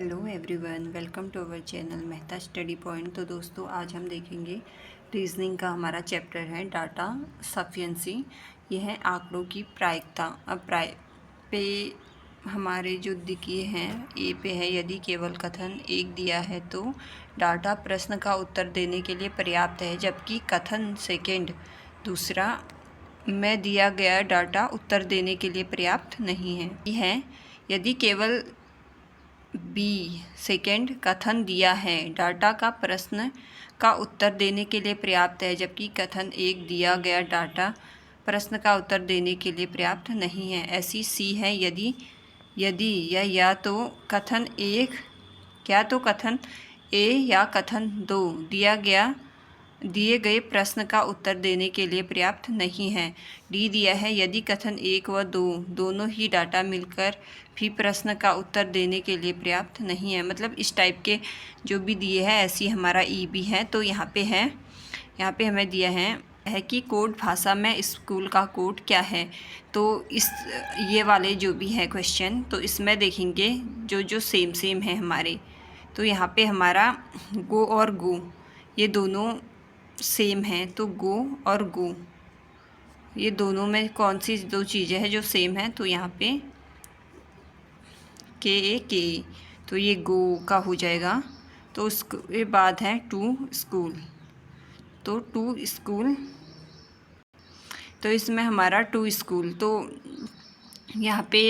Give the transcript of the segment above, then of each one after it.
Hello everyone, welcome to our channel Mehta study point. तो दोस्तों, आज हम देखेंगे रीजनिंग का हमारा चैप्टर है डाटा सफिशिएंसी। यह है आंकड़ों की प्रायिकता। अब पे हमारे जो दिए हैं, ए पे है यदि केवल कथन एक दिया है तो डाटा प्रश्न का उत्तर देने के लिए पर्याप्त है, जबकि कथन सेकेंड दूसरा में दिया गया डाटा उत्तर देने के लिए पर्याप्त नहीं है। यह यदि केवल बी सेकेंड कथन दिया है डाटा का प्रश्न का उत्तर देने के लिए पर्याप्त है, जबकि कथन एक दिया गया डाटा प्रश्न का उत्तर देने के लिए पर्याप्त नहीं है। ऐसी सी है यदि या तो कथन एक कथन ए या कथन दो दिए गए प्रश्न का उत्तर देने के लिए पर्याप्त नहीं है। डी दिया है यदि कथन एक व दो दोनों ही डाटा मिलकर भी प्रश्न का उत्तर देने के लिए पर्याप्त नहीं है। मतलब इस टाइप के जो भी दिए हैं, ऐसी हमारा ई भी है। तो यहाँ पे हमें दिया है कि कोड भाषा में स्कूल का कोड क्या है। तो ये वाले जो भी है क्वेश्चन, तो इसमें देखेंगे जो सेम है हमारे। तो यहाँ पे हमारा गो और गो ये दोनों सेम है, तो गो और गो ये दोनों में कौन सी दो चीज़ें हैं जो सेम है। तो यहाँ पे के तो ये गो का हो जाएगा। तो उसके बाद है टू स्कूल, तो टू स्कूल, तो इसमें हमारा टू स्कूल। तो यहाँ पे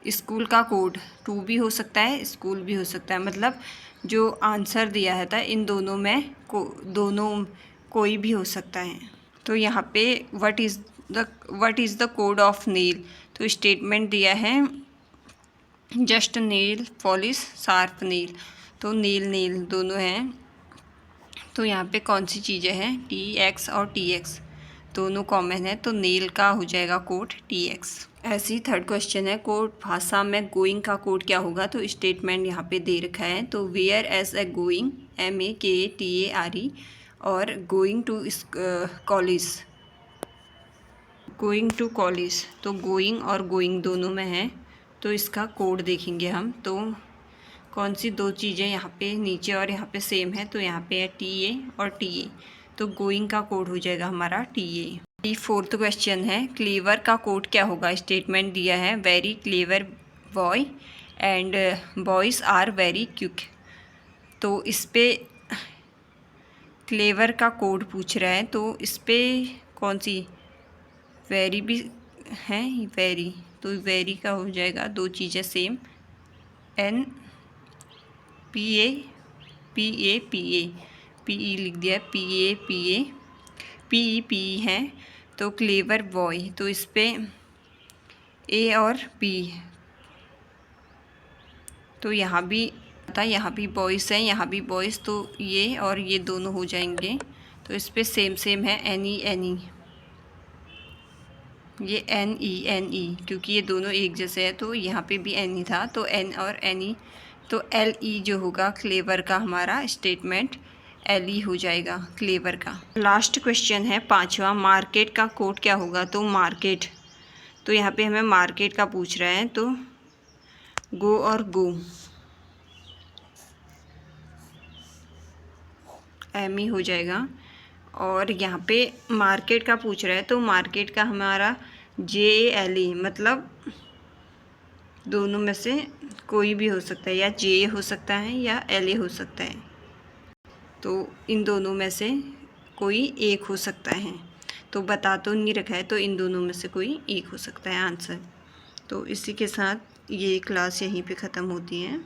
स्कूल का कोड टू भी हो सकता है, स्कूल भी हो सकता है। मतलब जो आंसर दिया है था इन दोनों में दोनों कोई भी हो सकता है। तो यहाँ पे what is the code of nail. तो स्टेटमेंट दिया है just nail polish sharp nail. तो नेल दोनों हैं। तो यहाँ पे कौन सी चीज़ें हैं, टी एक्स और टी एक्स दोनों कॉमन है, तो नेल का हो जाएगा कोड टी एक्स। ऐसी थर्ड क्वेश्चन है, कोड भाषा में गोइंग का कोड क्या होगा। तो स्टेटमेंट यहाँ पे दे रखा है। तो where as a going MAKTARE और गोइंग टू कॉलेज तो गोइंग और गोइंग दोनों में है। तो इसका कोड देखेंगे हम। तो कौन सी दो चीज़ें यहाँ पे नीचे और यहाँ पे सेम है। तो यहाँ पे है TA और TA। तो गोइंग का कोड हो जाएगा हमारा TA। फोर्थ क्वेश्चन है, क्लेवर का कोड क्या होगा। स्टेटमेंट दिया है very clever boy and boys are very quick. तो इस पे क्लेवर का कोड पूछ रहा है। तो इस पे कौन सी, वेरी भी है, वेरी, तो वेरी का हो जाएगा दो चीज़ें सेम, PE लिख दिया, PE है। तो क्लेवर बॉय, तो इस पे A और B, तो यहाँ भी बॉयज़ हैं, यहाँ भी बॉयज़, तो ये और ये दोनों हो जाएंगे। तो इस पे सेम है NE, ये NE क्योंकि ये दोनों एक जैसे है। तो यहाँ पे भी NE था, तो N और NE, तो LE जो होगा क्लेवर का हमारा स्टेटमेंट LE हो जाएगा क्लेवर का। लास्ट क्वेश्चन है पांचवा, मार्केट का कोड क्या होगा। तो मार्केट, तो यहाँ पे हमें मार्केट का पूछ रहा है। तो गो और गो ME हो जाएगा। और यहाँ पे मार्केट का पूछ रहा है। तो मार्केट का हमारा JALE, मतलब दोनों में से कोई भी हो सकता है, या J हो सकता है या LA हो सकता है। तो इन दोनों में से कोई एक हो सकता है। तो बता तो नहीं रखा है, तो इन दोनों में से कोई एक हो सकता है आंसर। तो इसी के साथ ये क्लास यहीं पे ख़त्म होती है।